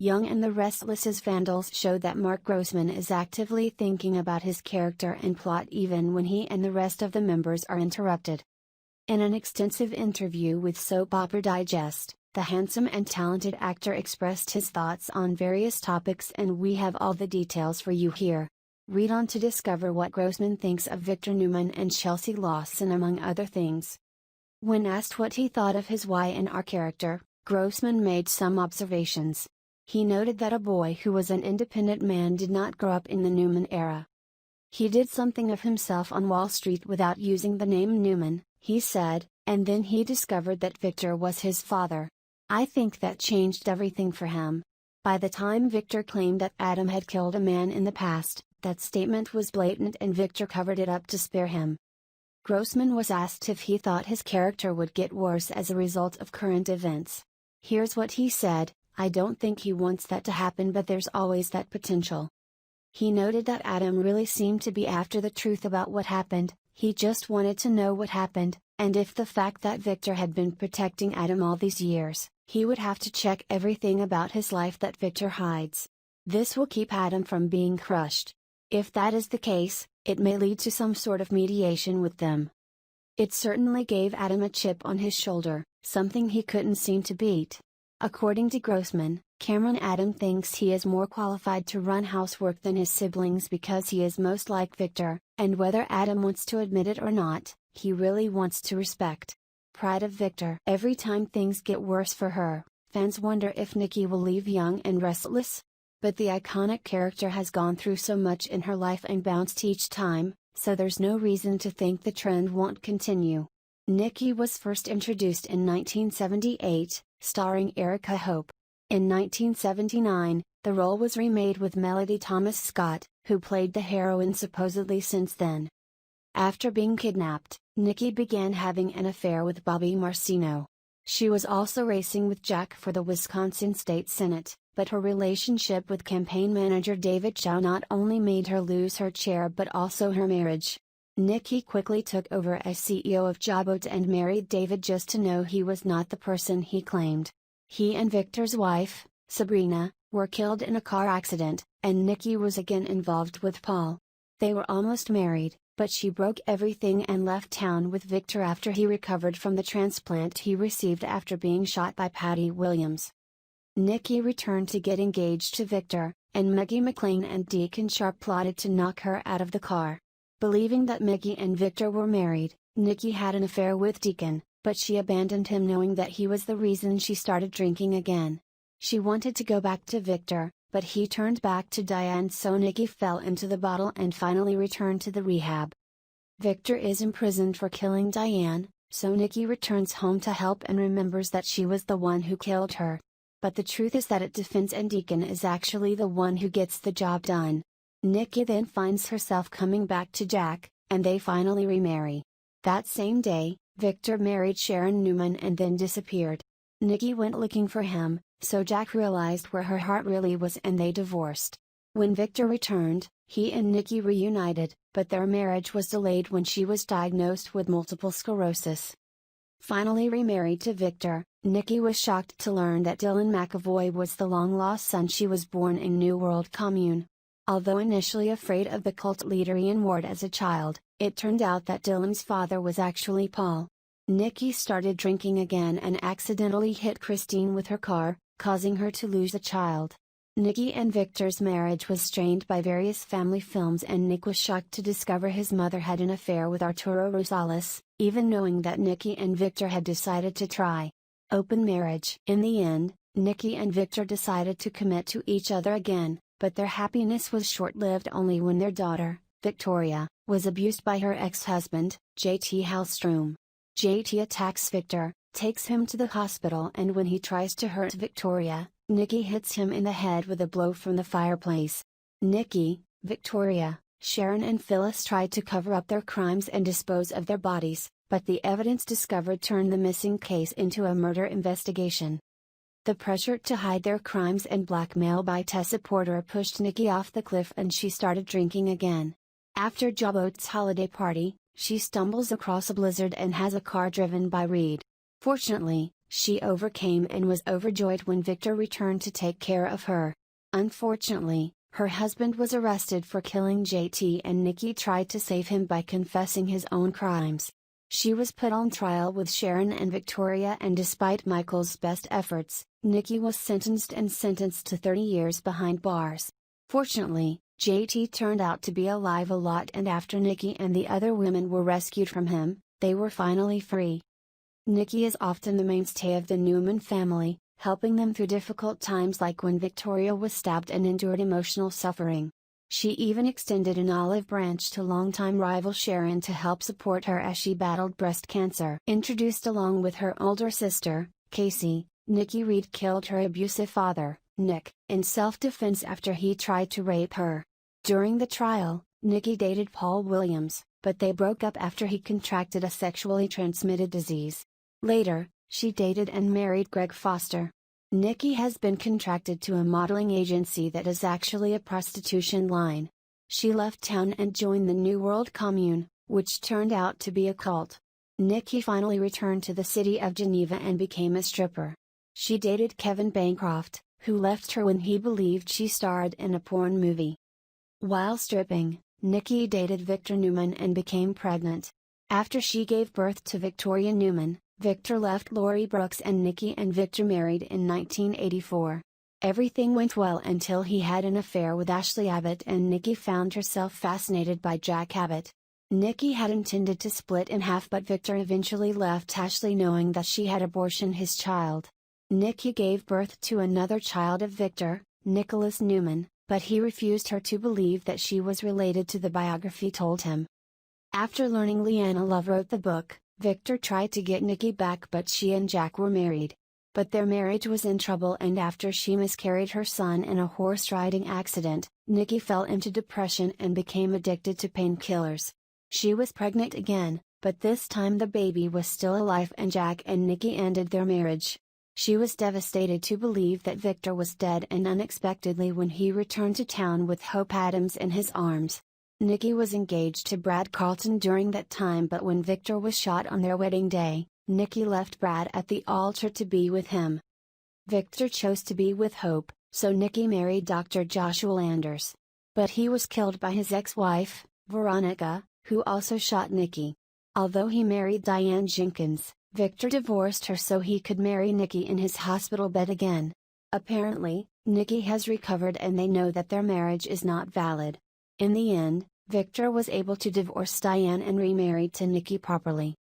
Young and the Restless's vandals show that Mark Grossman is actively thinking about his character and plot even when he and the rest of the members are interrupted. In an extensive interview with Soap Opera Digest, the handsome and talented actor expressed his thoughts on various topics, and we have all the details for you here. Read on to discover what Grossman thinks of Victor Newman and Chelsea Lawson among other things. When asked what he thought of his Y&R character, Grossman made some observations. He noted that a boy who was an independent man did not grow up in the Newman era. He did something of himself on Wall Street without using the name Newman, he said, and then he discovered that Victor was his father. I think that changed everything for him. By the time Victor claimed that Adam had killed a man in the past, that statement was blatant and Victor covered it up to spare him. Grossman was asked if he thought his character would get worse as a result of current events. Here's what he said: "I don't think he wants that to happen, but there's always that potential." He noted that Adam really seemed to be after the truth about what happened. He just wanted to know what happened, and if the fact that Victor had been protecting Adam all these years, he would have to check everything about his life that Victor hides. This will keep Adam from being crushed. If that is the case, it may lead to some sort of mediation with them. It certainly gave Adam a chip on his shoulder, something he couldn't seem to beat. According to Grossman, Cameron Adam thinks he is more qualified to run housework than his siblings because he is most like Victor, and whether Adam wants to admit it or not, he really wants to respect. Pride of Victor. Every time things get worse for her, fans wonder if Nikki will leave Young and Restless. But the iconic character has gone through so much in her life and bounced each time, so there's no reason to think the trend won't continue. Nikki was first introduced in 1978, starring Erica Hope. In 1979, the role was remade with Melody Thomas Scott, who played the heroine supposedly since then. After being kidnapped, Nikki began having an affair with Bobby Marcino. She was also racing with Jack for the Wisconsin State Senate, but her relationship with campaign manager David Chow not only made her lose her chair but also her marriage. Nikki quickly took over as CEO of Abbott and married David just to know he was not the person he claimed. He and Victor's wife, Sabrina, were killed in a car accident, and Nikki was again involved with Paul. They were almost married, but she broke everything and left town with Victor after he recovered from the transplant he received after being shot by Patty Williams. Nikki returned to get engaged to Victor, and Maggie McLean and Deacon Sharp plotted to knock her out of the car. Believing that Maggie and Victor were married, Nikki had an affair with Deacon, but she abandoned him knowing that he was the reason she started drinking again. She wanted to go back to Victor, but he turned back to Diane, so Nikki fell into the bottle and finally returned to the rehab. Victor is imprisoned for killing Diane, so Nikki returns home to help and remembers that she was the one who killed her. But the truth is that it defends and Deacon is actually the one who gets the job done. Nikki then finds herself coming back to Jack, and they finally remarry. That same day, Victor married Sharon Newman and then disappeared. Nikki went looking for him, so Jack realized where her heart really was and they divorced. When Victor returned, he and Nikki reunited, but their marriage was delayed when she was diagnosed with multiple sclerosis. Finally remarried to Victor, Nikki was shocked to learn that Dylan McAvoy was the long-lost son she was born in New World Commune. Although initially afraid of the cult leader Ian Ward as a child, it turned out that Dylan's father was actually Paul. Nikki started drinking again and accidentally hit Christine with her car, causing her to lose a child. Nikki and Victor's marriage was strained by various family films, and Nick was shocked to discover his mother had an affair with Arturo Rosales, even knowing that Nikki and Victor had decided to try open marriage. In the end, Nikki and Victor decided to commit to each other again, but their happiness was short-lived only when their daughter, Victoria, was abused by her ex-husband, J.T. Hallstrom. J.T. attacks Victor, takes him to the hospital, and when he tries to hurt Victoria, Nikki hits him in the head with a blow from the fireplace. Nikki, Victoria, Sharon and Phyllis tried to cover up their crimes and dispose of their bodies, but the evidence discovered turned the missing case into a murder investigation. The pressure to hide their crimes and blackmail by Tessa Porter pushed Nikki off the cliff, and she started drinking again. After Abbotts' holiday party, she stumbles across a blizzard and has a car driven by Reed. Fortunately, she overcame and was overjoyed when Victor returned to take care of her. Unfortunately, her husband was arrested for killing JT and Nikki tried to save him by confessing his own crimes. She was put on trial with Sharon and Victoria, and despite Michael's best efforts, Nikki was sentenced to 30 years behind bars. Fortunately, JT turned out to be alive a lot, and after Nikki and the other women were rescued from him, they were finally free. Nikki is often the mainstay of the Newman family, helping them through difficult times like when Victoria was stabbed and endured emotional suffering. She even extended an olive branch to longtime rival Sharon to help support her as she battled breast cancer. Introduced along with her older sister, Casey, Nikki Reed killed her abusive father, Nick, in self-defense after he tried to rape her. During the trial, Nikki dated Paul Williams, but they broke up after he contracted a sexually transmitted disease. Later, she dated and married Greg Foster. Nikki has been contracted to a modeling agency that is actually a prostitution line. She left town and joined the New World Commune, which turned out to be a cult. Nikki finally returned to the city of Geneva and became a stripper. She dated Kevin Bancroft, who left her when he believed she starred in a porn movie. While stripping, Nikki dated Victor Newman and became pregnant. After she gave birth to Victoria Newman, Victor left Lori Brooks and Nikki and Victor married in 1984. Everything went well until he had an affair with Ashley Abbott and Nikki found herself fascinated by Jack Abbott. Nikki had intended to split in half, but Victor eventually left Ashley knowing that she had abortioned his child. Nikki gave birth to another child of Victor, Nicholas Newman, but he refused her to believe that she was related to the biography told him. After learning Leanna Love wrote the book, Victor tried to get Nikki back, but she and Jack were married. But their marriage was in trouble, and after she miscarried her son in a horse riding accident, Nikki fell into depression and became addicted to painkillers. She was pregnant again, but this time the baby was still alive and Jack and Nikki ended their marriage. She was devastated to believe that Victor was dead, and unexpectedly when he returned to town with Hope Adams in his arms. Nikki was engaged to Brad Carlton during that time, but when Victor was shot on their wedding day, Nikki left Brad at the altar to be with him. Victor chose to be with Hope, so Nikki married Dr. Joshua Landers. But he was killed by his ex-wife, Veronica, who also shot Nikki. Although he married Diane Jenkins, Victor divorced her so he could marry Nikki in his hospital bed again. Apparently, Nikki has recovered and they know that their marriage is not valid. In the end, Victor was able to divorce Diane and remarried to Nikki properly.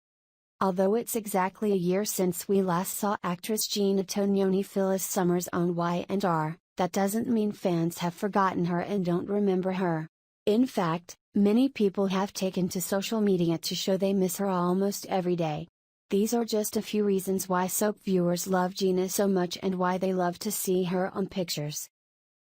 Although it's exactly a year since we last saw actress Gina Tognoni Phyllis Summers on Y&R, that doesn't mean fans have forgotten her and don't remember her. In fact, many people have taken to social media to show they miss her almost every day. These are just a few reasons why soap viewers love Gina so much and why they love to see her on pictures.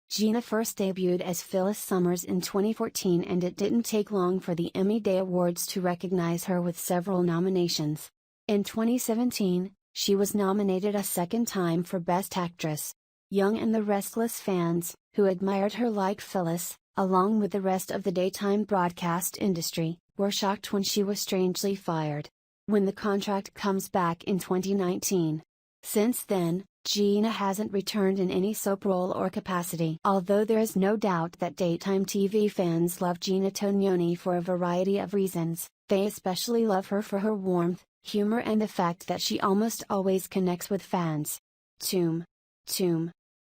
Gina first debuted as Phyllis Summers in 2014, and it didn't take long for the Emmy Awards to recognize her with several nominations. In 2017, she was nominated a second time for Best Actress. Young and the Restless fans, who admired her like Phyllis, along with the rest of the daytime broadcast industry, were shocked when she was strangely fired. When the contract comes back in 2019. Since then, Gina hasn't returned in any soap role or capacity. Although there is no doubt that daytime TV fans love Gina Tognoni for a variety of reasons, they especially love her for her warmth, humor and the fact that she almost always connects with fans. Tomb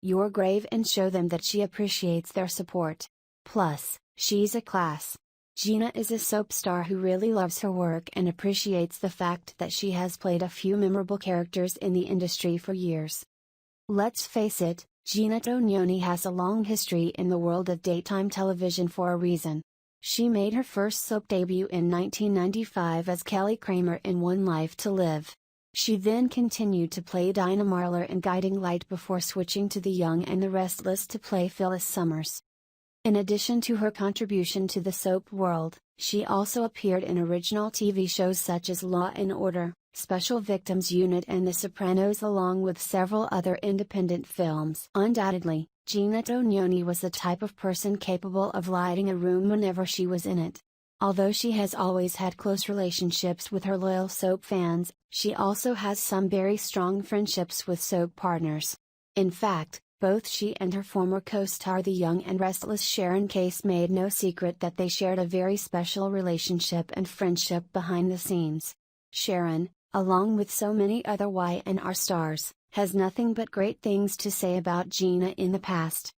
your grave and show them that she appreciates their support. Plus, she's a class. Gina is a soap star who really loves her work and appreciates the fact that she has played a few memorable characters in the industry for years. Let's face it, Gina Tognoni has a long history in the world of daytime television for a reason. She made her first soap debut in 1995 as Kelly Kramer in One Life to Live. She then continued to play Dinah Marler in Guiding Light before switching to The Young and the Restless to play Phyllis Summers. In addition to her contribution to the soap world, she also appeared in original TV shows such as Law & Order, Special Victims Unit and The Sopranos, along with several other independent films. Undoubtedly, Gina Tognoni was the type of person capable of lighting a room whenever she was in it. Although she has always had close relationships with her loyal soap fans, she also has some very strong friendships with soap partners. In fact, both she and her former co-star the young and restless Sharon Case made no secret that they shared a very special relationship and friendship behind the scenes. Sharon, along with so many other Y&R stars, has nothing but great things to say about Gina in the past.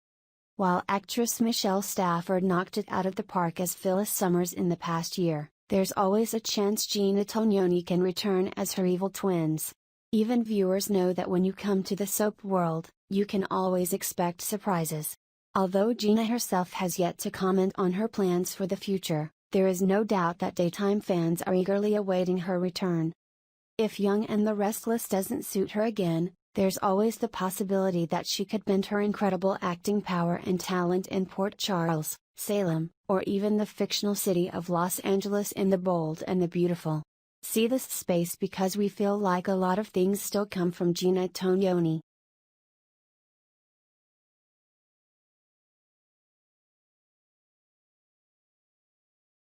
While actress Michelle Stafford knocked it out of the park as Phyllis Summers in the past year, there's always a chance Gina Tognoni can return as her evil twins. Even viewers know that when you come to the soap world, you can always expect surprises. Although Gina herself has yet to comment on her plans for the future, there is no doubt that daytime fans are eagerly awaiting her return. If Young and the Restless doesn't suit her again, there's always the possibility that she could bend her incredible acting power and talent in Port Charles, Salem, or even the fictional city of Los Angeles in The Bold and the Beautiful. See this space because we feel like a lot of things still come from Gina Tognoni.